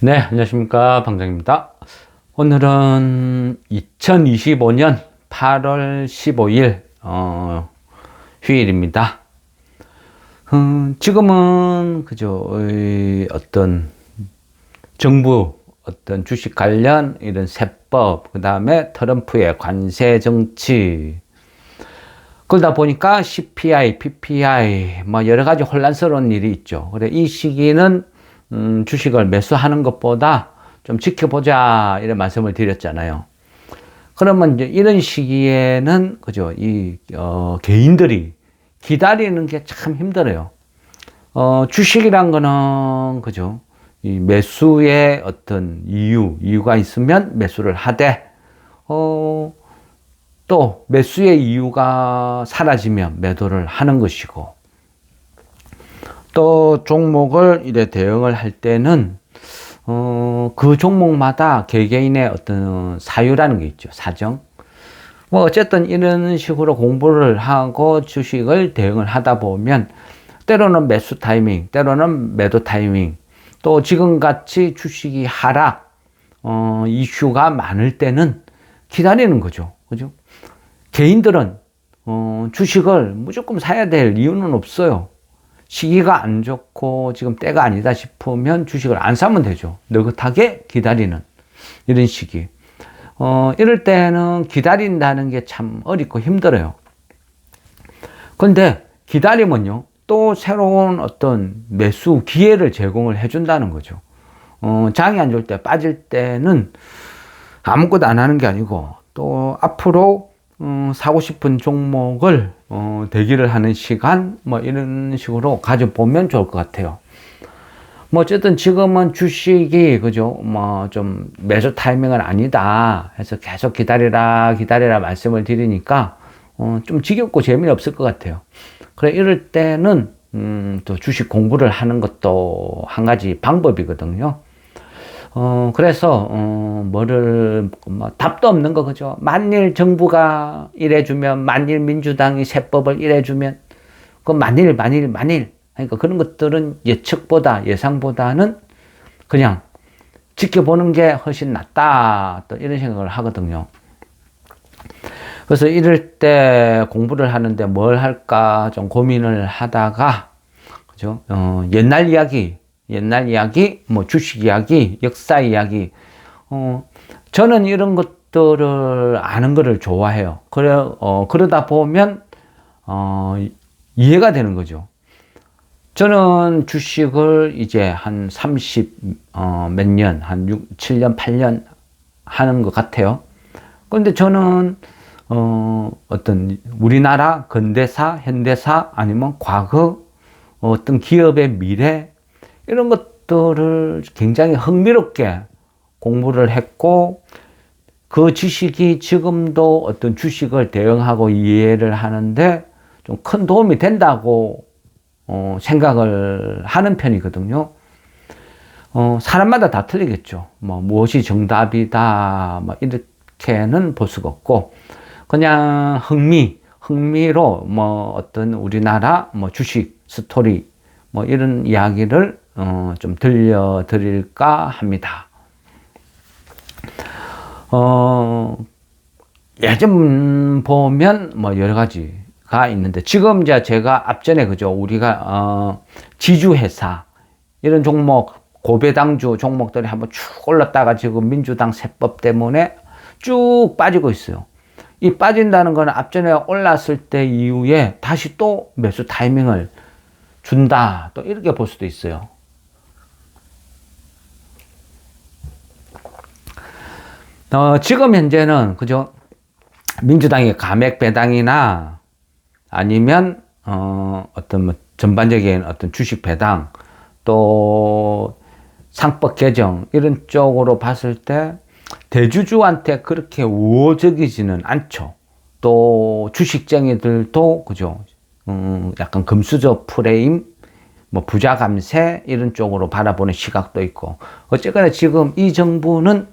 네, 안녕하십니까. 방장입니다. 오늘은 2025년 8월 15일, 휴일입니다. 지금은, 어떤 정부, 어떤 주식 관련 이런 세법, 그 다음에 트럼프의 관세 정치, 그러다 보니까 CPI, PPI, 뭐 여러 가지 혼란스러운 일이 있죠. 그래, 이 시기는 주식을 매수하는 것보다 좀 지켜보자 이런 말씀을 드렸잖아요. 그러면 이제 이런 시기에는 개인들이 기다리는 게 참 힘들어요. 주식이란 거는 이 매수의 어떤 이유가 있으면 매수를 하되 또 매수의 이유가 사라지면 매도를 하는 것이고, 또 종목을 이래 대응을 할 때는 그 종목마다 개개인의 어떤 사유라는 게 있죠. 사정. 뭐 어쨌든 이런 식으로 공부를 하고 주식을 대응을 하다 보면 때로는 매수 타이밍, 때로는 매도 타이밍, 또 지금같이 주식이 하락 이슈가 많을 때는 기다리는 거죠. 그죠? 개인들은 주식을 무조건 사야 될 이유는 없어요. 시기가 안 좋고 지금 때가 아니다 싶으면 주식을 안 사면 되죠. 느긋하게 기다리는 이런 시기. 이럴 때는 기다린다는 게 참 어렵고 힘들어요. 근데 기다리면요, 또 새로운 어떤 매수 기회를 제공을 해준다는 거죠. 장이 안 좋을 때, 빠질 때는 아무것도 안 하는 게 아니고 또 앞으로 사고 싶은 종목을 대기를 하는 시간, 뭐 이런 식으로 가져보면 좋을 것 같아요. 뭐 어쨌든 지금은 주식이 뭐 좀 매수 타이밍은 아니다 해서 계속 기다리라 말씀을 드리니까 좀 지겹고 재미없을 것 같아요. 그래, 이럴 때는 또 주식 공부를 하는 것도 한 가지 방법이거든요. 그래서, 답도 없는 거, 그죠? 만일 정부가 이래주면, 만일 민주당이 세법을 이래주면, 만일. 그러니까 그런 것들은 예상보다는 그냥 지켜보는 게 훨씬 낫다. 또 이런 생각을 하거든요. 그래서 이럴 때 공부를 하는데 뭘 할까 좀 고민을 하다가, 그죠? 옛날 이야기, 뭐 주식 이야기, 역사 이야기. 저는 이런 것들을 아는 거를 좋아해요. 그러다 보면, 이해가 되는 거죠. 저는 주식을 이제 한 몇 년, 한 7년, 8년 하는 것 같아요. 그런데 저는, 어떤 우리나라 근대사, 현대사, 아니면 과거, 어떤 기업의 미래, 이런 것들을 굉장히 흥미롭게 공부를 했고, 그 지식이 지금도 어떤 주식을 대응하고 이해를 하는데 좀 큰 도움이 된다고 생각을 하는 편이거든요. 사람마다 다 틀리겠죠. 뭐 무엇이 정답이다, 뭐 이렇게는 볼 수가 없고, 그냥 흥미로 뭐 어떤 우리나라 뭐 주식 스토리 뭐 이런 이야기를 좀 들려드릴까 합니다. 예전 보면 뭐 여러 가지가 있는데, 지금 이제 제가 앞전에 우리가 지주회사 이런 종목, 고배당주 종목들이 한번 쭉 올랐다가 지금 민주당 세법 때문에 쭉 빠지고 있어요. 이 빠진다는 건 앞전에 올랐을 때 이후에 다시 또 매수 타이밍을 준다, 또 이렇게 볼 수도 있어요. 지금 현재는 민주당의 감액 배당이나 아니면 어떤 뭐 전반적인 어떤 주식 배당, 또 상법 개정 이런 쪽으로 봤을 때 대주주한테 그렇게 우호적이지는 않죠. 또 주식쟁이들도 약간 금수저 프레임, 뭐 부자 감세 이런 쪽으로 바라보는 시각도 있고, 어쨌거나 지금 이 정부는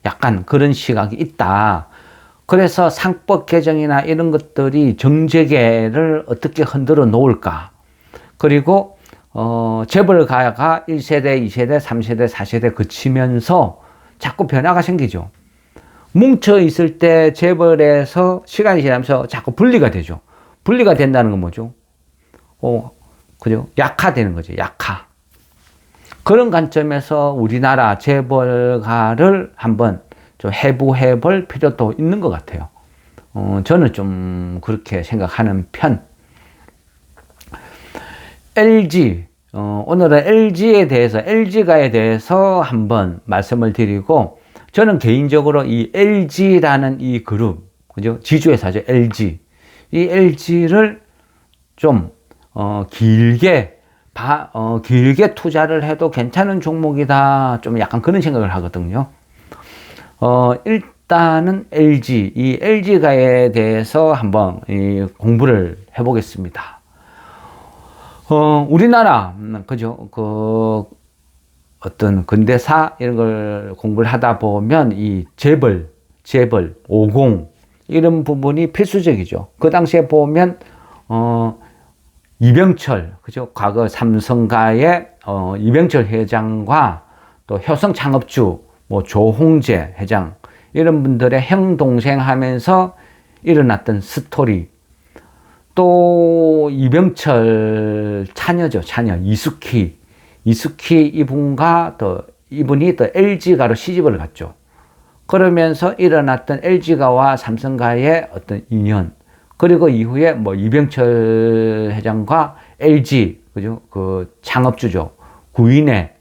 약간 그런 시각이 있다. 그래서 상법 개정이나 이런 것들이 정재계를 어떻게 흔들어 놓을까, 그리고 재벌가가 1세대, 2세대, 3세대, 4세대 거치면서 자꾸 변화가 생기죠. 뭉쳐 있을 때 재벌에서 시간이 지나면서 자꾸 분리가 되죠. 분리가 된다는 건 뭐죠? 그죠? 약화되는 거죠. 약화. 그런 관점에서 우리나라 재벌가를 한번 좀 해부해 볼 필요도 있는 것 같아요. 저는 좀 그렇게 생각하는 편. LG, 오늘은 LG가에 대해서 한번 말씀을 드리고, 저는 개인적으로 이 LG라는 이 그룹, 그죠? 지주회사죠, LG. 이 LG를 좀, 길게 투자를 해도 괜찮은 종목이다. 좀 약간 그런 생각을 하거든요. 일단은 이 LG가에 대해서 한번 공부를 해보겠습니다. 우리나라, 그죠? 어떤 근대사 이런 걸 공부를 하다 보면 이 재벌, 50 이런 부분이 필수적이죠. 그 당시에 보면 이병철, 그죠? 과거 삼성가의 이병철 회장과 또 효성 창업주 뭐 조홍재 회장 이런 분들의 형 동생 하면서 일어났던 스토리. 또 이병철 차녀죠, 차녀 이숙희 이분과 이분이 LG가로 시집을 갔죠. 그러면서 일어났던 LG가와 삼성가의 어떤 인연, 그리고 이후에 뭐 이병철 회장과 LG, 그죠? 그 창업주죠. 구인의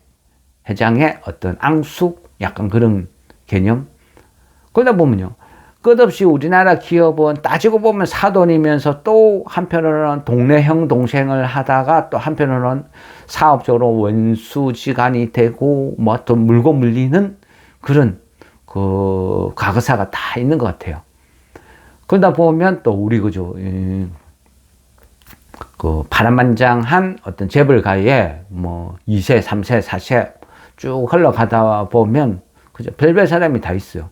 회장의 어떤 앙숙, 약간 그런 개념. 그러다 보면요, 끝없이 우리나라 기업은 따지고 보면 사돈이면서 또 한편으로는 동네 형 동생을 하다가 또 한편으로는 사업적으로 원수지간이 되고 뭐 또 물고 물리는 그런 그 과거사가 다 있는 것 같아요. 그러다 보면 또 우리 그죠, 그 파란만장한 어떤 재벌가에 뭐 2세, 3세, 4세 쭉 흘러가다 보면 그죠, 별별 사람이 다 있어요.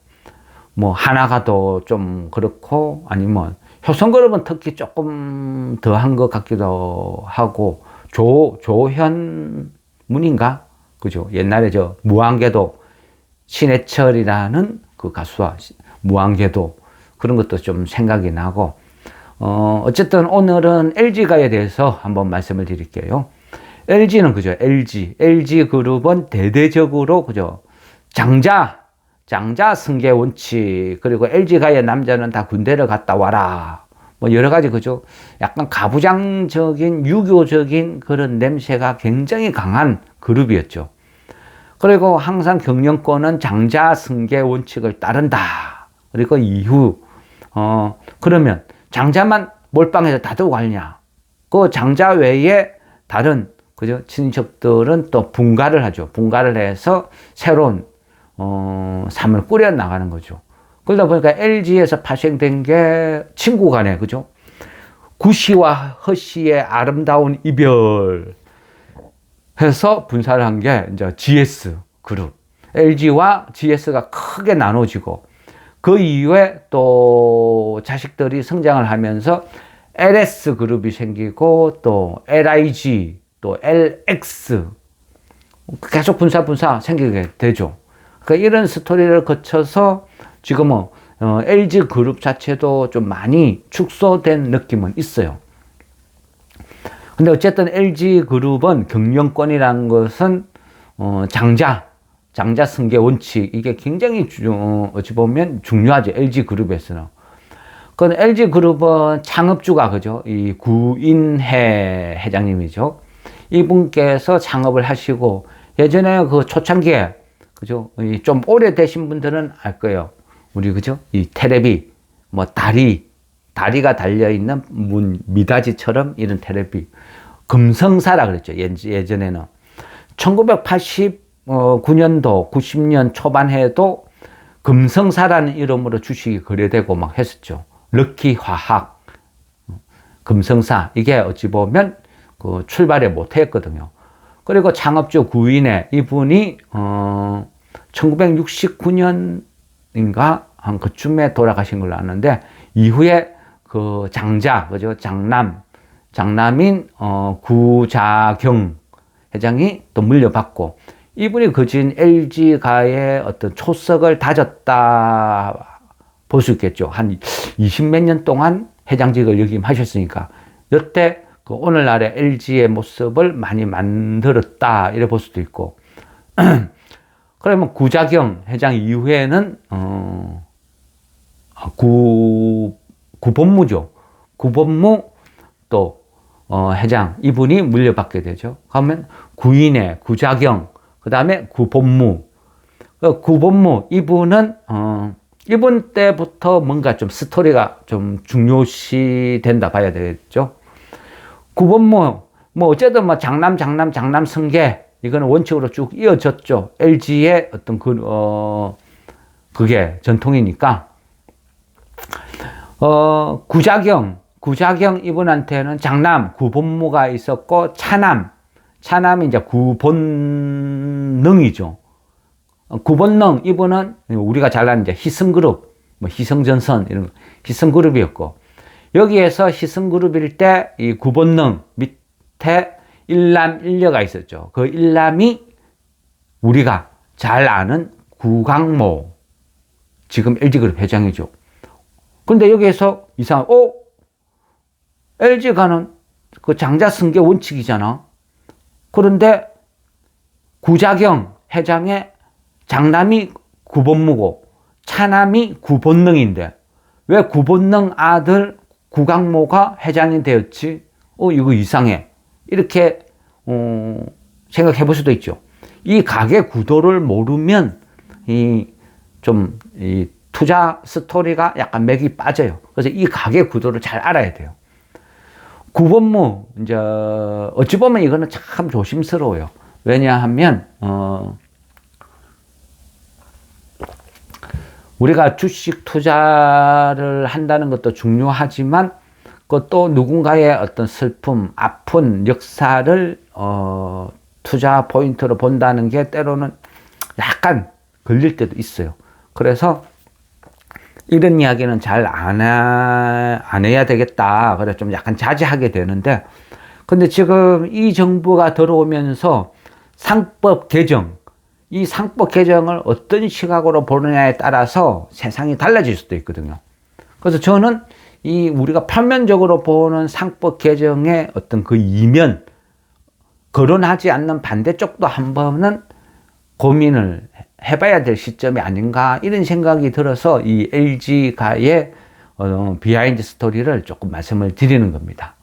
뭐 하나가도 좀 그렇고, 아니면 효성그룹은 특히 조금 더 한 것 같기도 하고, 조현문인가? 그죠? 옛날에 무한궤도 신해철이라는 그 가수와 무한궤도 그런 것도 좀 생각이 나고, 어쨌든 오늘은 LG가에 대해서 한번 말씀을 드릴게요. LG는 그죠? LG 그룹은 대대적으로 그죠? 장자 승계 원칙, 그리고 LG가의 남자는 다 군대를 갔다 와라. 뭐 여러 가지 그죠? 약간 가부장적인 유교적인 그런 냄새가 굉장히 강한 그룹이었죠. 그리고 항상 경영권은 장자 승계 원칙을 따른다. 그리고 이후 그러면 장자만 몰빵해서 다 두고 가느냐? 그 장자 외에 다른 그죠? 친척들은 또 분가를 하죠. 분가를 해서 새로운 삶을 꾸려 나가는 거죠. 그러다 보니까 LG에서 파생된 게 친구 간에 그죠? 구씨와 허씨의 아름다운 이별 해서 분사를 한 게 이제 GS 그룹. LG와 GS가 크게 나눠지고, 그 이후에 또 자식들이 성장을 하면서 LS 그룹이 생기고, 또 LIG, 또 LX 계속 분사 생기게 되죠. 그러니까 이런 스토리를 거쳐서 지금은 LG 그룹 자체도 좀 많이 축소된 느낌은 있어요. 근데 어쨌든 LG 그룹은 경영권이라는 것은 장자 승계 원칙, 이게 굉장히 어찌 보면 중요하죠. LG 그룹에서는. 그 LG 그룹은 창업주가 그죠? 이 구인혜 회장님이죠. 이분께서 창업을 하시고, 예전에 그 초창기에 그죠? 좀 오래되신 분들은 알 거예요. 우리 그죠? 이 테레비, 뭐 다리가 달려있는 미닫이처럼 이런 테레비. 금성사라 그랬죠. 예전에는. 1989년도, 90년 초반에도 금성사라는 이름으로 주식이 거래되고 막 했었죠. 럭키화학, 금성사. 이게 어찌 보면 그 출발에 못했거든요. 그리고 창업주 구인의 이분이 1969년인가 한 그쯤에 돌아가신 걸로 아는데, 이후에 그 장자 그죠? 장남인 구자경 회장이 또 물려받고, 이분이 그진 LG가의 어떤 초석을 다졌다 볼 수 있겠죠. 한 20몇 년 동안 회장직을 역임하셨으니까 여태 그 오늘날의 LG의 모습을 많이 만들었다 이래 볼 수도 있고. 그러면 구자경 회장 이후에는 구본무죠. 구본무 또 회장 이분이 물려받게 되죠. 그러면 구인의 구자경, 그 다음에 구본무. 구본무 이분은 이분 때부터 뭔가 좀 스토리가 좀 중요시 된다 봐야 되겠죠. 구본무 뭐 어쨌든 뭐 장남 승계 이거는 원칙으로 쭉 이어졌죠. LG의 어떤 그게 전통이니까. 구자경 이분한테는 장남 구본무가 있었고, 차남이 이제 구본능이죠. 구본능 이분은 우리가 잘 아는 이제 희성그룹, 뭐 희성전선 이런 희성그룹이었고, 여기에서 희성그룹일 때 이 구본능 밑에 일남 일녀가 있었죠. 그 일남이 우리가 잘 아는 구강모, 지금 LG그룹 회장이죠. 근데 여기에서 LG가는 그 장자승계 원칙이잖아. 그런데 구자경 회장의 장남이 구본무고 차남이 구본능인데 왜 구본능 아들 구강모가 회장이 되었지? 이거 이상해. 이렇게 생각해 볼 수도 있죠. 이 가게 구도를 모르면 이 투자 스토리가 약간 맥이 빠져요. 그래서 이 가게 구도를 잘 알아야 돼요. 구본무 이제 어찌 보면 이거는 참 조심스러워요. 왜냐하면 우리가 주식 투자를 한다는 것도 중요하지만 또 누군가의 어떤 슬픔, 아픈 역사를 투자 포인트로 본다는 게 때로는 약간 걸릴 때도 있어요. 그래서 이런 이야기는 잘 안 해야 되겠다. 그래서 좀 약간 자제하게 되는데, 근데 지금 이 정부가 들어오면서 상법 개정, 이 상법 개정을 어떤 시각으로 보느냐에 따라서 세상이 달라질 수도 있거든요. 그래서 저는 우리가 표면적으로 보는 상법 개정의 어떤 그 이면, 거론하지 않는 반대쪽도 한 번은 고민을 해봐야 될 시점이 아닌가, 이런 생각이 들어서 이 LG가의 비하인드 스토리를 조금 말씀을 드리는 겁니다.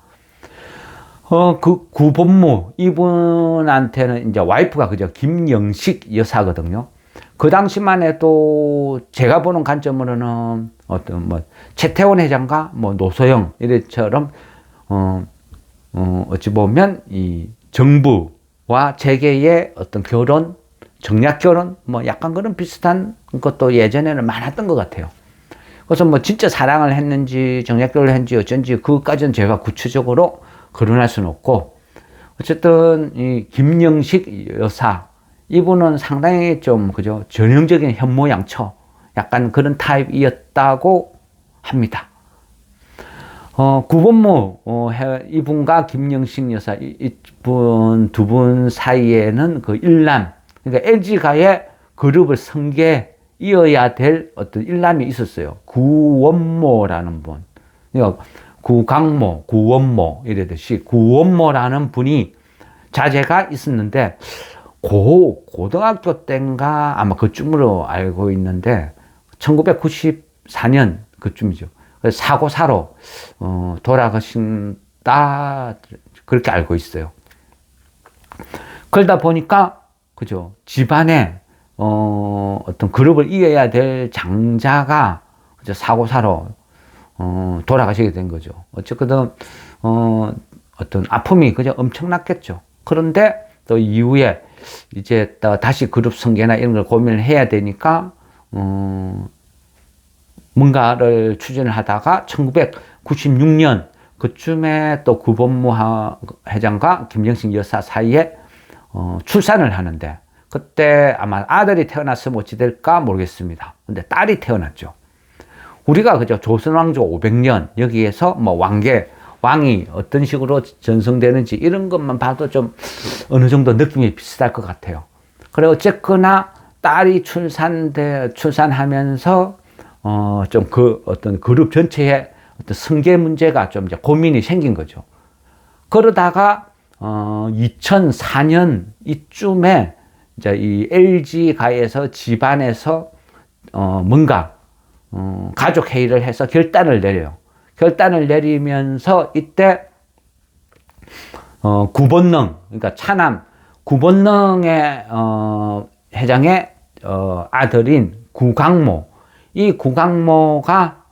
그 구본무 이분한테는 이제 와이프가 그저 김영식 여사거든요. 그 당시만 해도 제가 보는 관점으로는 어떤 뭐 최태원 회장과 뭐 노소영 이래처럼 어찌 보면 이 정부와 재계의 어떤 결혼, 정략 결혼 뭐 약간 그런 비슷한 것도 예전에는 많았던 것 같아요. 그래서 뭐 진짜 사랑을 했는지 정략 결혼을 했는지 어쩐지 그것까지는 제가 구체적으로 거론할 수는 없고, 어쨌든 이 김영식 여사 이분은 상당히 좀 그죠 전형적인 현모양처 약간 그런 타입이었다고 합니다. 구본무 이분과 김영식 여사 이분 두 분 사이에는 그 일남, 그러니까 LG가의 그룹을 성계 이어야 될 어떤 일남이 있었어요. 구원모라는 분. 그러니까 구강모, 구원모 이러듯이 구원모라는 분이 자제가 있었는데 고등학교 때인가 아마 그쯤으로 알고 있는데 1994년 그쯤이죠. 사고사로 돌아가신다 그렇게 알고 있어요. 그러다 보니까 그죠 집안에 어떤 그룹을 이어야 될 장자가 그죠 사고사로 돌아가시게 된 거죠. 어쨌든 어떤 아픔이 그죠 엄청났겠죠. 그런데 또 이후에 이제 또 다시 그룹 성계나 이런 걸 고민을 해야 되니까 뭔가를 추진을 하다가 1996년 그쯤에 또 구본무 회장과 김영식 여사 사이에 출산을 하는데, 그때 아마 아들이 태어났으면 어찌 될까 모르겠습니다. 근데 딸이 태어났죠. 우리가 그죠 조선왕조 500년 여기에서 뭐 왕이 어떤 식으로 전승되는지 이런 것만 봐도 좀 어느 정도 느낌이 비슷할 것 같아요. 그래 어쨌거나 딸이 출산하면서 좀 그 어떤 그룹 전체의 어떤 승계 문제가 좀 이제 고민이 생긴 거죠. 그러다가 2004년 이쯤에 이제 이 LG가에서 집안에서 뭔가 가족 회의를 해서 결단을 내려요. 결단을 내리면서 이때 구본능, 그러니까 차남 구본능의 회장의 아들인 구강모, 이 구강모가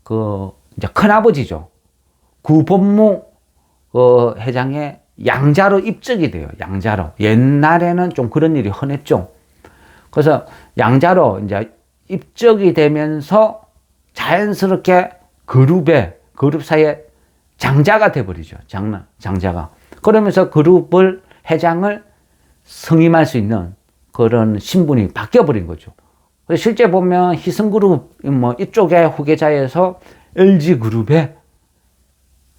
그 이제 큰아버지죠. 구본무 회장의 양자로 입적이 돼요. 양자로. 옛날에는 좀 그런 일이 흔했죠. 그래서 양자로 이제 입적이 되면서 자연스럽게 그룹 사이에 장자가 돼버리죠. 장자가. 그러면서 그룹을 회장을 승임할 수 있는 그런 신분이 바뀌어버린 거죠. 실제 보면 희성그룹 뭐 이쪽의 후계자에서 LG그룹의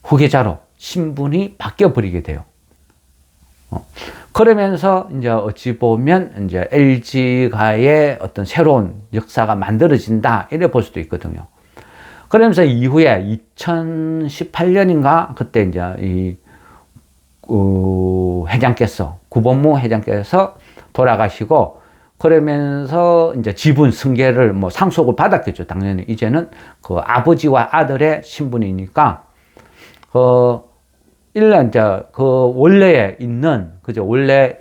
후계자로 신분이 바뀌어버리게 돼요. 그러면서 이제 어찌 보면 이제 LG가의 어떤 새로운 역사가 만들어진다 이래 볼 수도 있거든요. 그러면서 이후에 2018년인가 그때 이제 이 회장께서 구본무 회장께서 돌아가시고 그러면서 이제 지분 승계를 뭐 상속을 받았겠죠. 당연히 이제는 그 아버지와 아들의 신분이니까 일란 이제 그 원래에 있는 그죠. 원래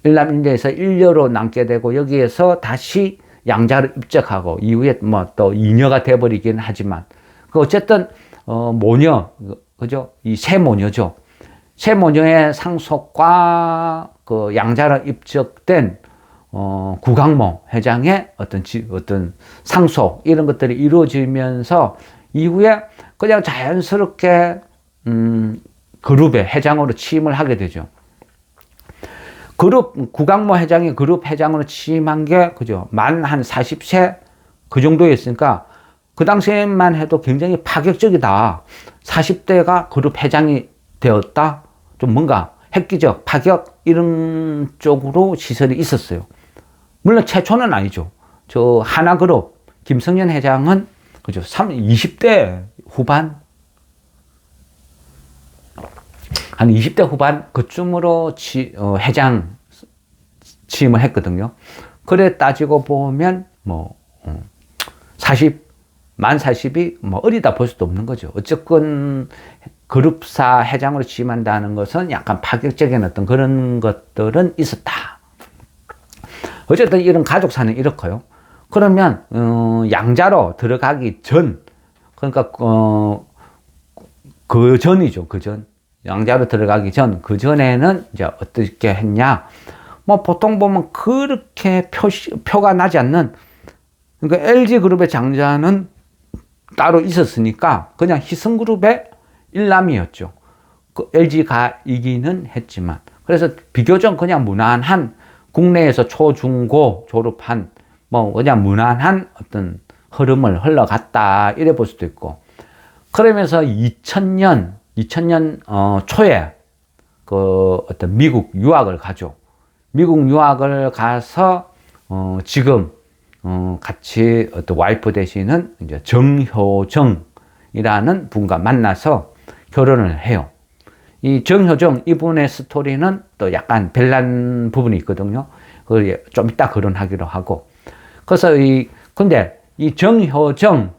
일남일녀에서 일녀로 남게 되고 여기에서 다시 양자로 입적하고 이후에 뭐 또 이녀가 돼버리긴 하지만 그 어쨌든 모녀 그죠. 이 세 모녀죠. 세 모녀의 상속과 그 양자로 입적된 구강모 회장의 어떤 상속 이런 것들이 이루어지면서 이후에 그냥 자연스럽게 그룹의 회장으로 취임을 하게 되죠. 구강모 회장이 그룹 회장으로 취임한 게 그죠. 만 한 40세 그 정도였으니까 그 당시에만 해도 굉장히 파격적이다. 40대가 그룹 회장이 되었다. 좀 뭔가 획기적, 파격 이런 쪽으로 시선이 있었어요. 물론 최초는 아니죠. 저 하나그룹 김성년 회장은 그죠. 20대 후반 한 20대 후반 그쯤으로 회장 취임을 했거든요. 그래 따지고 보면 뭐 만 40이 뭐 어리다 볼 수도 없는 거죠. 어쨌건 그룹사 회장으로 취임한다는 것은 약간 파격적인 어떤 그런 것들은 있었다. 어쨌든 이런 가족사는 이렇고요. 그러면 양자로 들어가기 전 그러니까 그 전이죠. 그 전. 양자로 들어가기 전 그 전에는 이제 어떻게 했냐? 뭐 보통 보면 그렇게 표가 나지 않는 그러니까 LG그룹의 장자는 따로 있었으니까 그냥 희성그룹의 일남이었죠. 그 LG가 이기는 했지만 그래서 비교적 그냥 무난한 국내에서 초중고 졸업한 뭐 그냥 무난한 어떤 흐름을 흘러갔다 이래 볼 수도 있고 그러면서 2000년 초에 그 어떤 미국 유학을 가죠. 미국 유학을 가서 지금 같이 어떤 와이프 되시는 이제 정효정이라는 분과 만나서 결혼을 해요. 이 정효정 이분의 스토리는 또 약간 별난 부분이 있거든요. 그 좀 이따 결혼하기로 하고. 그래서 근데 이 정효정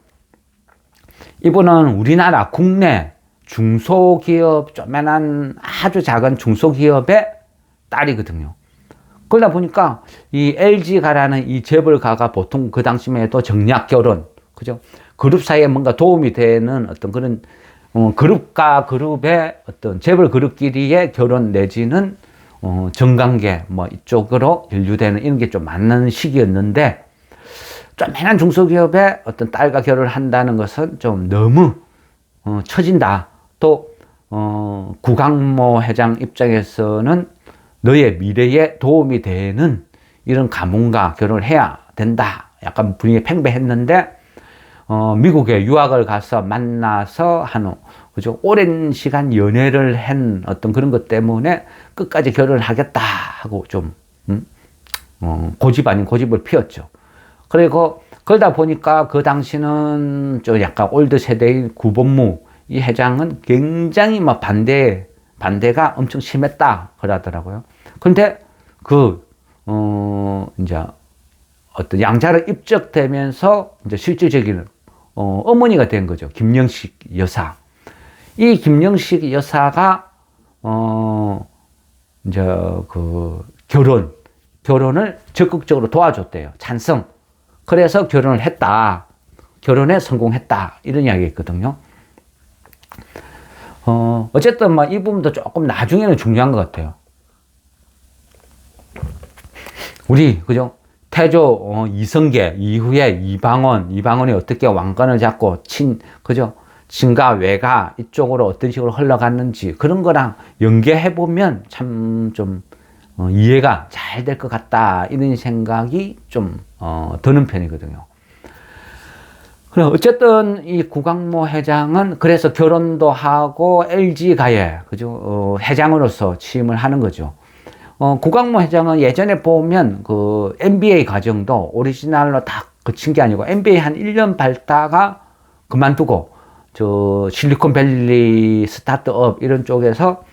이분은 우리나라 국내 중소기업 조그만한 아주 작은 중소기업의 딸이거든요. 그러다 보니까 이 LG가라는 이 재벌가가 보통 그 당시만 해도 정략 결혼, 그죠? 그룹 사이에 뭔가 도움이 되는 어떤 그런 그룹과 그룹의 어떤 재벌 그룹끼리의 결혼 내지는 정관계 뭐 이쪽으로 연루되는 이런 게 좀 맞는 시기였는데 조그만한 중소기업의 어떤 딸과 결혼을 한다는 것은 좀 너무 처진다. 또 구강모 회장 입장에서는 너의 미래에 도움이 되는 이런 가문과 결혼을 해야 된다. 약간 분위기 팽배했는데 미국에 유학을 가서 만나서 그죠? 오랜 시간 연애를 한 어떤 그런 것 때문에 끝까지 결혼을 하겠다 하고 좀, 고집 아닌 고집을 피웠죠. 그리고 그러다 보니까 그 당시는 좀 약간 올드 세대인 구본무 이 회장은 굉장히 막 반대가 엄청 심했다 그러더라고요. 근데 이제 어떤 양자로 입적되면서 이제 실질적인 어머니가 된 거죠. 김영식 여사. 이 김영식 여사가 이제 결혼을 적극적으로 도와줬대요. 찬성. 그래서 결혼을 했다. 결혼에 성공했다. 이런 이야기가 있거든요. 어쨌든 이 부분도 조금 나중에는 중요한 것 같아요. 그죠? 태조 이성계 이후에 이방원이 어떻게 왕권을 잡고 그죠? 친가 외가 이쪽으로 어떤 식으로 흘러갔는지 그런 거랑 연계해 보면 참 좀 이해가 잘 될 것 같다 이런 생각이 좀 드는 편이거든요. 그래 어쨌든 이 구광모 회장은 그래서 결혼도 하고 LG가에 그죠? 회장으로서 취임을 하는 거죠. 구광모 회장은 예전에 보면 그 MBA 과정도 오리지널로 다 거친 게 아니고 MBA 한 1년 밟다가 그만두고 저 실리콘밸리 스타트업 이런 쪽에서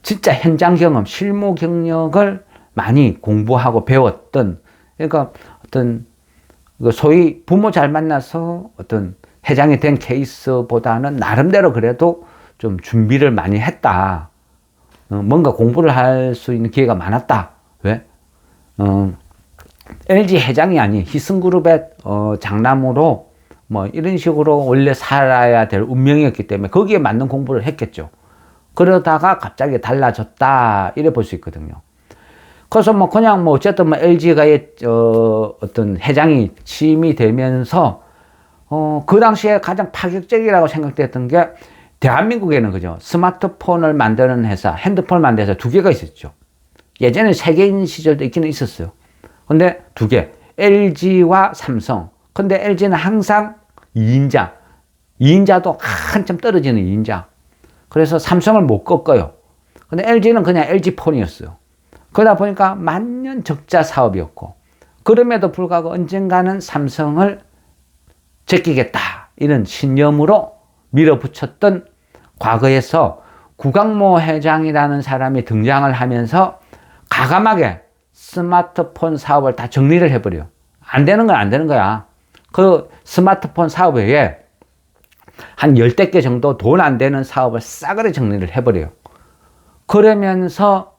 진짜 현장 경험, 실무 경력을 많이 공부하고 배웠던, 그러니까 어떤 소위 부모 잘 만나서 어떤 회장이 된 케이스보다는 나름대로 그래도 좀 준비를 많이 했다. 뭔가 공부를 할 수 있는 기회가 많았다. 왜? LG 회장이 아닌 희승그룹의 장남으로 이런 식으로 원래 살아야 될 운명이었기 때문에 거기에 맞는 공부를 했겠죠. 그러다가 갑자기 달라졌다. 이래 볼 수 있거든요. 그래서 그냥 어쨌든 LG가의 어떤 회장이 취임이 되면서 그 당시에 가장 파격적이라고 생각됐던 게 대한민국에는 그죠? 스마트폰을 만드는 회사, 핸드폰을 만드는 회사 두 개가 있었죠. 예전에 세계인 시절도 있기는 있었어요. 근데 두 개. LG와 삼성. 근데 LG는 항상 2인자도 한참 떨어지는 2인자. 그래서 삼성을 못 꺾어요. 근데 LG는 그냥 LG폰이었어요. 그러다 보니까 만년 적자 사업이었고, 그럼에도 불구하고 언젠가는 삼성을 제끼겠다. 이런 신념으로 밀어붙였던 과거에서 구광모 회장이라는 사람이 등장을 하면서 과감하게 스마트폰 사업을 다 정리를 해버려요. 안 되는 건 안 되는 거야. 그 스마트폰 사업 외에 한 10대 개 정도 돈 안 되는 사업을 싸그리 정리를 해버려요. 그러면서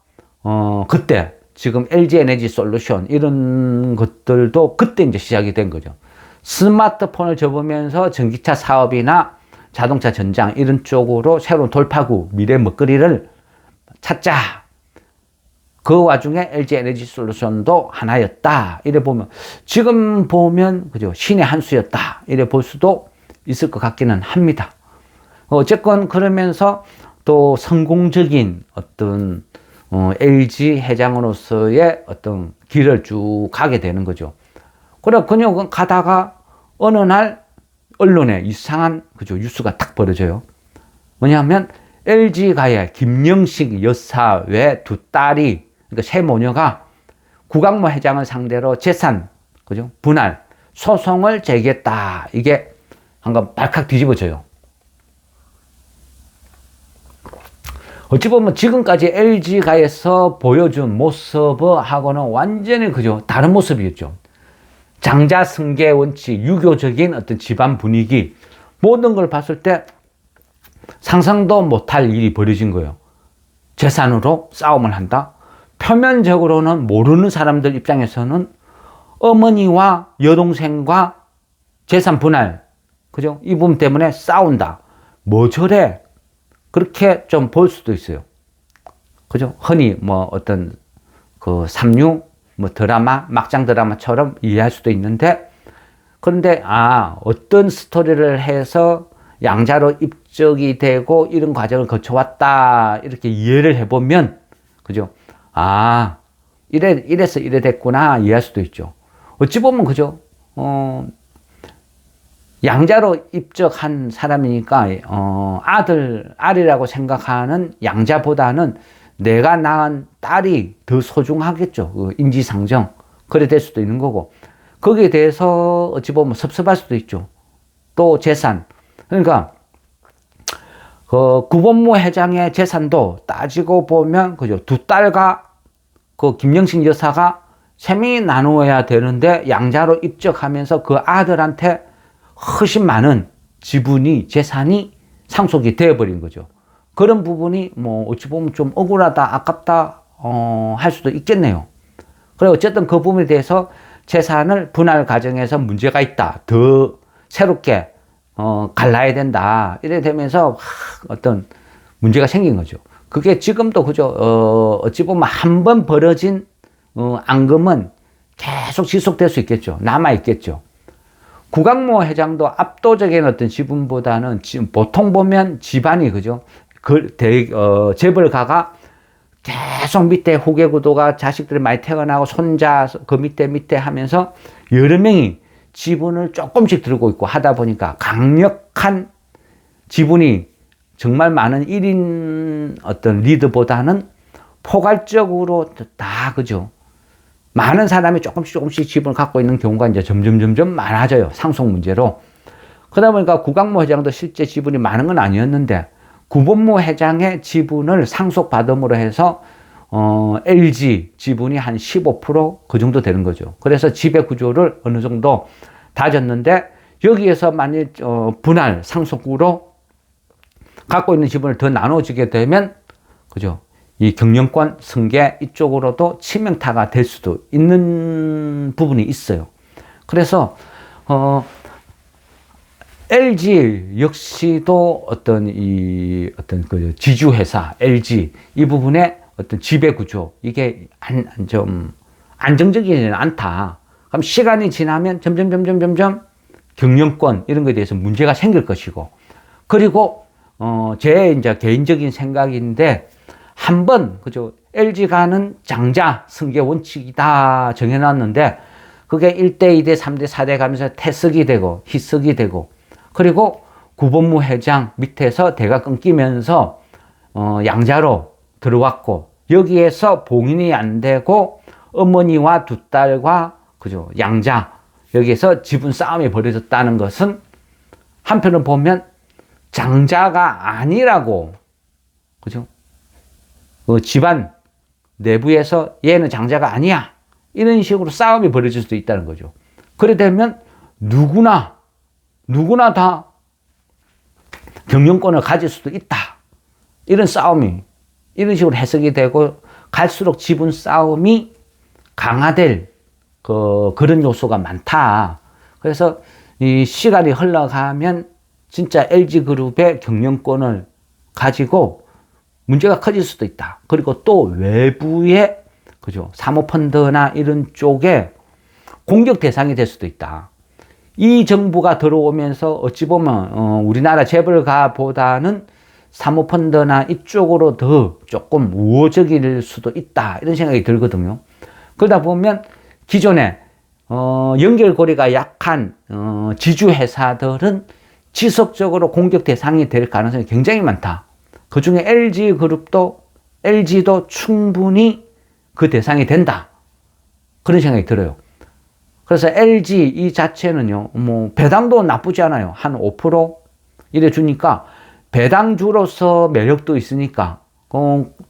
그때 지금 LG 에너지 솔루션 이런 것들도 그때 이제 시작이 된 거죠. 스마트폰을 접으면서 전기차 사업이나 자동차 전장 이런 쪽으로 새로운 돌파구, 미래 먹거리를 찾자. 그 와중에 LG 에너지 솔루션도 하나였다. 이래 보면 지금 보면 그죠? 신의 한 수였다. 이래 볼 수도 있을 것 같기는 합니다. 어쨌건 그러면서 또 성공적인 어떤 LG 회장으로서의 어떤 길을 쭉 가게 되는 거죠. 그래 그녀가 가다가 어느 날 언론에 이상한 그죠 뉴스가 탁 벌어져요. 뭐냐면 LG가의 김영식 여사 외 두 딸이 그러니까 세 모녀가 구광모 회장을 상대로 재산 그죠 분할 소송을 제기했다. 이게 한번 발칵 뒤집어져요. 어찌 보면 지금까지 LG가에서 보여준 모습하고는 완전히 그죠 다른 모습이었죠. 장자승계 원칙, 유교적인 어떤 집안 분위기 모든 걸 봤을 때 상상도 못할 일이 벌어진 거예요. 재산으로 싸움을 한다. 표면적으로는 모르는 사람들 입장에서는 어머니와 여동생과 재산 분할, 그죠? 이 부분 때문에 싸운다. 뭐 저래? 그렇게 좀 볼 수도 있어요. 그죠? 흔히 어떤 그 삼류, 드라마, 막장 드라마처럼 이해할 수도 있는데, 그런데, 어떤 스토리를 해서 양자로 입적이 되고 이런 과정을 거쳐왔다. 이렇게 이해를 해보면, 그죠? 이래서 이래 됐구나. 이해할 수도 있죠. 어찌 보면, 그죠? 양자로 입적한 사람이니까 알이라고 생각하는 양자보다는 내가 낳은 딸이 더 소중하겠죠. 그 인지상정. 그래 될 수도 있는 거고. 거기에 대해서 어찌 보면 섭섭할 수도 있죠. 또 재산. 그러니까 그 구본무 회장의 재산도 따지고 보면 그죠. 두 딸과 그 김영신 여사가 세 명이 나누어야 되는데 양자로 입적하면서 그 아들한테 훨씬 많은 지분이 재산이 상속이 되어버린 거죠. 그런 부분이 뭐 어찌 보면 좀 억울하다, 아깝다 할 수도 있겠네요. 그래 어쨌든 그 부분에 대해서 재산을 분할 과정에서 문제가 있다. 더 새롭게 갈라야 된다. 이래 되면서 어떤 문제가 생긴 거죠. 그게 지금도 그죠. 어찌 보면 한 번 벌어진 앙금은 계속 지속될 수 있겠죠. 남아 있겠죠. 구강모 회장도 압도적인 어떤 지분보다는 지금 보통 보면 집안이 그죠. 재벌가가 계속 밑에 후계 구도가 자식들이 많이 태어나고 손자 그 밑에 하면서 여러 명이 지분을 조금씩 들고 있고 하다 보니까 강력한 지분이 정말 많은 1인 어떤 리더보다는 포괄적으로 다 그죠. 많은 사람이 조금씩 지분을 갖고 있는 경우가 이제 점점 많아져요. 상속 문제로. 그러다 보니까 구강모 회장도 실제 지분이 많은 건 아니었는데 구본모 회장의 지분을 상속받음으로 해서 LG 지분이 한 15% 정도 되는 거죠. 그래서 지배 구조를 어느 정도 다졌는데 여기에서 만일 분할 상속으로 갖고 있는 지분을 더 나눠지게 되면 그죠? 이 경영권, 승계 이쪽으로도 치명타가 될 수도 있는 부분이 있어요. 그래서 LG 역시도 어떤 그 지주회사 LG 이 부분의 어떤 지배 구조 이게 좀 안정적이지는 않다. 그럼 시간이 지나면 점점 경영권 이런 거에 대해서 문제가 생길 것이고 그리고 제 이제 개인적인 생각인데 한번 그죠 LG가는 장자 승계 원칙이다 정해놨는데 그게 1대 2대 3대 4대 가면서 태석이 되고 희석이 되고 그리고 구본무 회장 밑에서 대가 끊기면서 양자로 들어왔고 여기에서 봉인이 안 되고 어머니와 두 딸과 그죠 양자 여기에서 지분 싸움이 벌어졌다는 것은 한편으로 보면 장자가 아니라고 그죠 집안 내부에서 얘는 장자가 아니야 이런 식으로 싸움이 벌어질 수도 있다는 거죠. 그래 되면 누구나 다 경영권을 가질 수도 있다. 이런 싸움이 이런 식으로 해석이 되고 갈수록 지분 싸움이 강화될 그런 요소가 많다. 그래서 이 시간이 흘러가면 진짜 LG그룹의 경영권을 가지고 문제가 커질 수도 있다. 그리고 또 외부의 그죠 사모펀드나 이런 쪽에 공격 대상이 될 수도 있다. 이 정부가 들어오면서 어찌 보면 우리나라 재벌가보다는 사모펀드나 이쪽으로 더 조금 우호적일 수도 있다 이런 생각이 들거든요. 그러다 보면 기존에 연결고리가 약한 지주회사들은 지속적으로 공격 대상이 될 가능성이 굉장히 많다. 그중에 LG도 충분히 그 대상이 된다. 그런 생각이 들어요. 그래서 LG 이 자체는요, 뭐, 배당도 나쁘지 않아요. 한 5% 이래 주니까, 배당주로서 매력도 있으니까,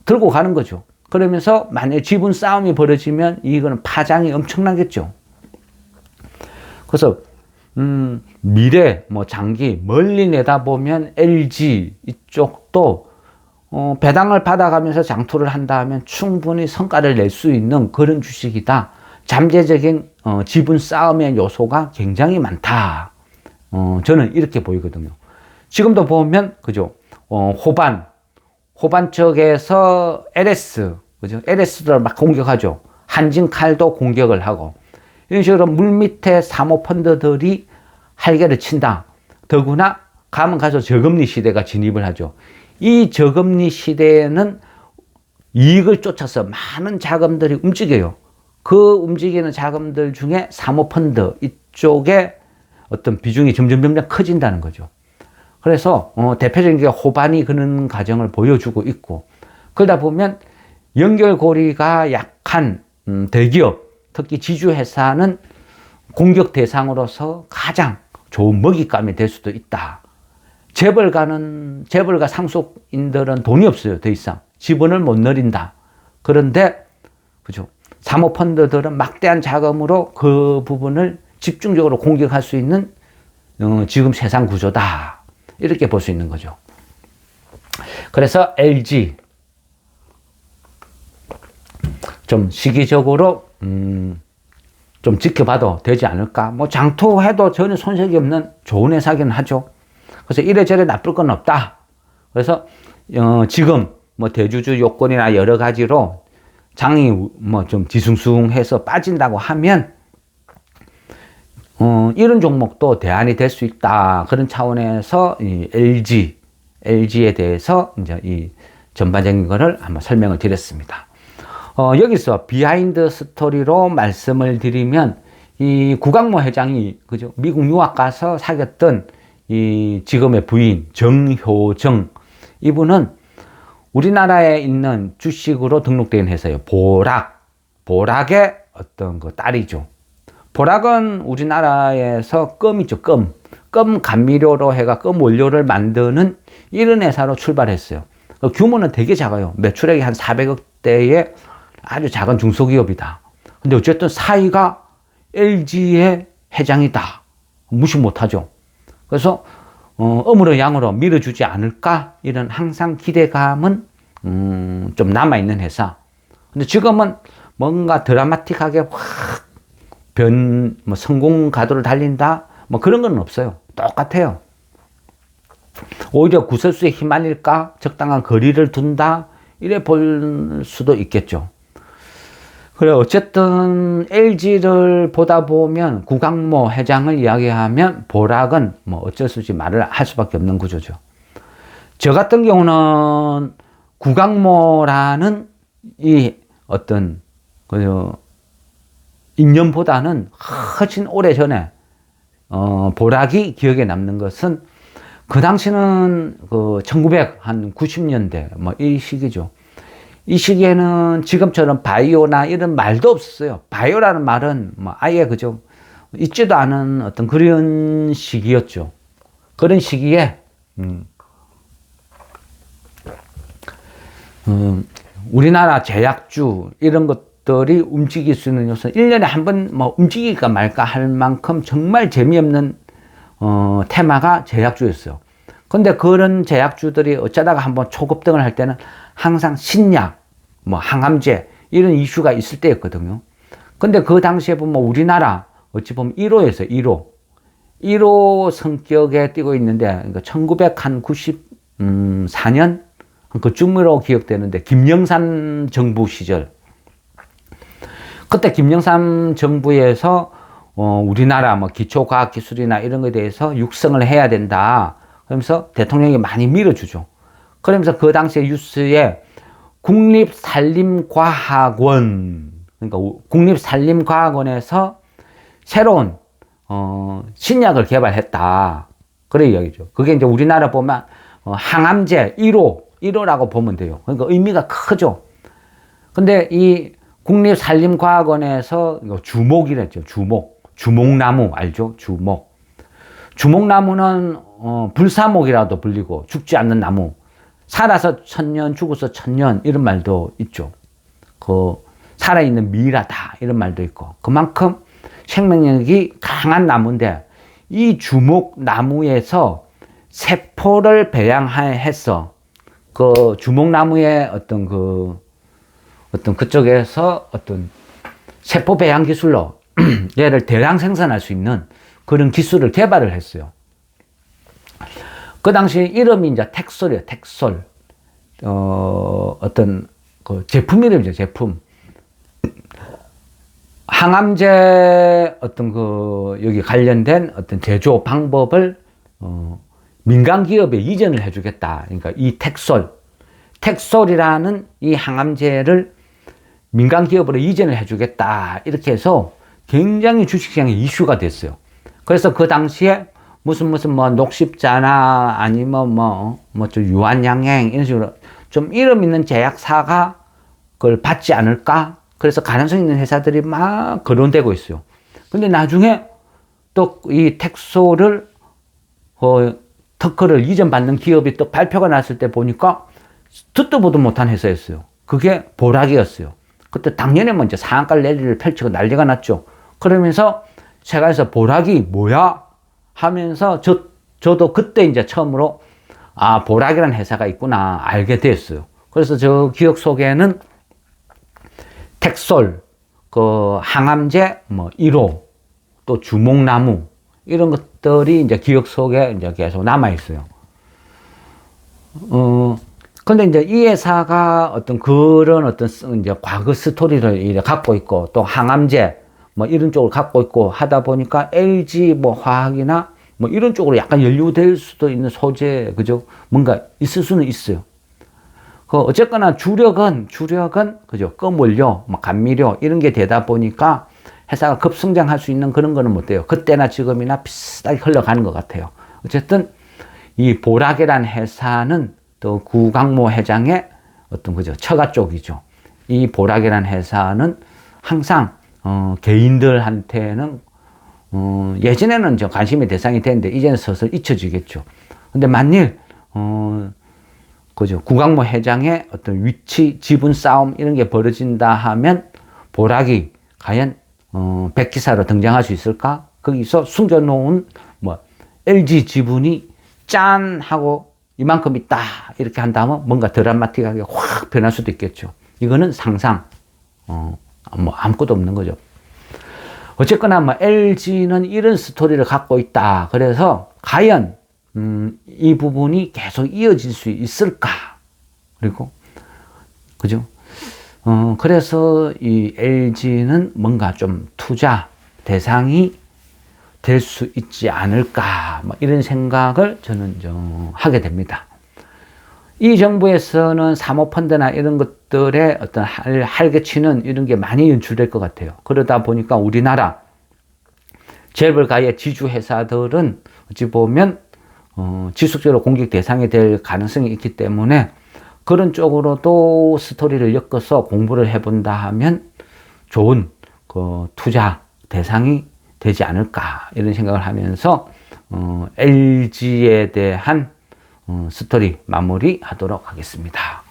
들고 가는 거죠. 그러면서 만약에 지분 싸움이 벌어지면 이거는 파장이 엄청나겠죠. 그래서, 미래, 뭐, 장기, 멀리 내다보면 LG 이쪽도, 배당을 받아가면서 장투를 한다 하면 충분히 성과를 낼 수 있는 그런 주식이다. 잠재적인 지분 싸움의 요소가 굉장히 많다. 저는 이렇게 보이거든요. 지금도 보면 그죠? 호반 쪽에서 LS 그죠? LS를 막 공격하죠. 한진칼도 공격을 하고 이런 식으로 물밑에 사모펀드들이 활개를 친다. 더구나 가면 가서 저금리 시대가 진입을 하죠. 이 저금리 시대에는 이익을 쫓아서 많은 자금들이 움직여요. 그 움직이는 자금들 중에 사모펀드 이쪽에 어떤 비중이 점점 커진다는 거죠. 그래서 대표적인 게 호반이 그런 과정을 보여주고 있고, 그러다 보면 연결고리가 약한 대기업, 특히 지주회사는 공격 대상으로서 가장 좋은 먹잇감이 될 수도 있다. 재벌가 상속인들은 돈이 없어요. 더 이상 지분을 못 늘린다. 그런데 그죠? 사모펀드들은 막대한 자금으로 그 부분을 집중적으로 공격할 수 있는 지금 세상 구조다. 이렇게 볼 수 있는 거죠. 그래서 LG 좀 시기적으로 좀 지켜봐도 되지 않을까. 뭐 장투해도 전혀 손색이 없는 좋은 회사긴 하죠. 그래서 이래저래 나쁠 건 없다. 그래서 지금 뭐 대주주 요건이나 여러 가지로 장이 뭐 좀 뒤숭숭해서 빠진다고 하면 이런 종목도 대안이 될 수 있다. 그런 차원에서 이 LG에 대해서 이제 이 전반적인 거를 한번 설명을 드렸습니다. 여기서 비하인드 스토리로 말씀을 드리면 이 구강모 회장이 그죠? 미국 유학 가서 사귀었던 이 지금의 부인 정효정, 이분은 우리나라에 있는 주식으로 등록된 회사예요. 보락의 어떤 그 딸이죠. 보락은 우리나라에서 껌이죠. 껌 감미료로 해가 껌 원료를 만드는 이런 회사로 출발했어요. 규모는 되게 작아요. 매출액이 한 400억대의 아주 작은 중소기업이다. 근데 어쨌든 사이가 LG의 회장이다. 무시 못하죠. 그래서 어무로 양으로 밀어주지 않을까, 이런 항상 기대감은 좀 남아있는 회사. 근데 지금은 뭔가 드라마틱하게 확 뭐 성공 가도를 달린다, 뭐 그런 건 없어요. 똑같아요. 오히려 구설수에 휘말릴까, 적당한 거리를 둔다, 이래 볼 수도 있겠죠. 그래, 어쨌든 LG를 보다 보면 구강모 회장을 이야기하면 보락은 뭐 어쩔 수 없이 말을 할 수밖에 없는 구조죠. 저 같은 경우는 구강모라는 이 어떤 인연보다는 훨씬 오래 전에 보락이 기억에 남는 것은, 그 당시는 그 1990년대 뭐 이 시기죠. 이 시기에는 지금처럼 바이오나 이런 말도 없었어요. 바이오라는 말은 뭐 아예 그죠, 있지도 않은 어떤 그런 시기였죠. 그런 시기에 우리나라 제약주 이런 것들이 움직일 수 있는 요소는 1년에 한 번 뭐 움직일까 말까 할 만큼 정말 재미없는 테마가 제약주였어요. 근데 그런 제약주들이 어쩌다가 한번 초급등을 할 때는 항상 신약, 뭐 항암제 이런 이슈가 있을 때였거든요. 근데 그 당시에 보면 우리나라 어찌 보면 1호 성격에 뛰고 있는데, 그러니까 1994년 그쯤으로 기억되는데, 김영삼 정부 시절, 그때 김영삼 정부에서 우리나라 뭐 기초과학기술이나 이런 것에 대해서 육성을 해야 된다, 그러면서 대통령이 많이 밀어주죠. 그러면서 그 당시에 뉴스에 국립산림과학원, 그러니까 국립산림과학원에서 새로운 신약을 개발했다, 그런 이야기죠. 그게 이제 우리나라 보면 항암제 1호라고 보면 돼요. 그러니까 의미가 크죠. 근데 이 국립산림과학원에서 주목이랬죠. 주목나무 알죠? 주목나무는 불사목이라도 불리고 죽지 않는 나무, 살아서 1000년 죽어서 1000년 이런 말도 있죠. 그 살아있는 미라다 이런 말도 있고, 그만큼 생명력이 강한 나무인데, 이 주목나무에서 세포를 배양해서 그 주목나무의 그쪽에서 어떤 세포 배양 기술로 얘를 대량 생산할 수 있는 그런 기술을 개발을 했어요. 그 당시 이름이 이제 텍솔이에요. 텍솔. 어떤 그 제품 이름이죠. 제품. 항암제 어떤 여기 관련된 어떤 제조 방법을 민간 기업에 이전을 해주겠다. 그러니까 이 텍솔이라는 이 항암제를 민간 기업으로 이전을 해주겠다. 이렇게 해서 굉장히 주식시장에 이슈가 됐어요. 그래서 그 당시에 무슨 뭐 녹십자나 아니면 좀 유한양행 이런 식으로 좀 이름 있는 제약사가 그걸 받지 않을까? 그래서 가능성 있는 회사들이 막 거론되고 있어요. 근데 나중에 또 이 텍소를 특허를 이전받는 기업이 또 발표가 났을 때 보니까 듣도 보도 못한 회사였어요. 그게 보락이었어요. 그때 당연히 먼저 상한가 랠리를 펼치고 난리가 났죠. 그러면서 세가에서 보락이 뭐야? 하면서 저도 그때 이제 처음으로 아, 보락이라는 회사가 있구나 알게 됐어요. 그래서 저 기억 속에는 텍솔, 그 항암제, 1호, 또 주목나무 이런 것들이 이제 기억 속에 이제 계속 남아 있어요. 근데 이제 이 회사가 어떤 그런 어떤 이제 과거 스토리를 이제 갖고 있고 또 항암제 이런 쪽을 갖고 있고 하다 보니까 LG 화학이나 이런 쪽으로 약간 연루될 수도 있는 소재, 그죠? 뭔가 있을 수는 있어요. 어쨌거나 주력은, 그죠? 껌원료, 감미료, 이런 게 되다 보니까 회사가 급성장할 수 있는 그런 거는 못 돼요. 그때나 지금이나 비슷하게 흘러가는 것 같아요. 어쨌든, 이 보락이라는 회사는 또 구강모 회장의 어떤, 그죠? 처가 쪽이죠. 이 보락이라는 회사는 항상, 개인들한테는 예전에는 저 관심의 대상이 됐는데 이제는 슬슬 잊혀지겠죠. 근데 만일 그죠, 구강모 회장의 어떤 위치, 지분 싸움 이런 게 벌어진다 하면 보락이 과연 백기사로 등장할 수 있을까? 거기서 숨겨놓은 LG 지분이 짠 하고 이만큼 있다 이렇게 한다면 뭔가 드라마틱하게 확 변할 수도 있겠죠. 이거는 상상, 아무것도 없는 거죠. 어쨌거나 LG는 이런 스토리를 갖고 있다. 그래서 과연 이 부분이 계속 이어질 수 있을까? 그리고 그죠? 그래서 이 LG는 뭔가 좀 투자 대상이 될 수 있지 않을까? 이런 생각을 저는 좀 하게 됩니다. 이 정부에서는 사모펀드나 이런 것들의 어떤 활개치는 이런 게 많이 연출될 것 같아요. 그러다 보니까 우리나라 재벌가의 지주회사들은 어찌 보면 지속적으로 공격 대상이 될 가능성이 있기 때문에 그런 쪽으로도 스토리를 엮어서 공부를 해본다 하면 좋은 그 투자 대상이 되지 않을까 이런 생각을 하면서 LG에 대한 스토리 마무리 하도록 하겠습니다.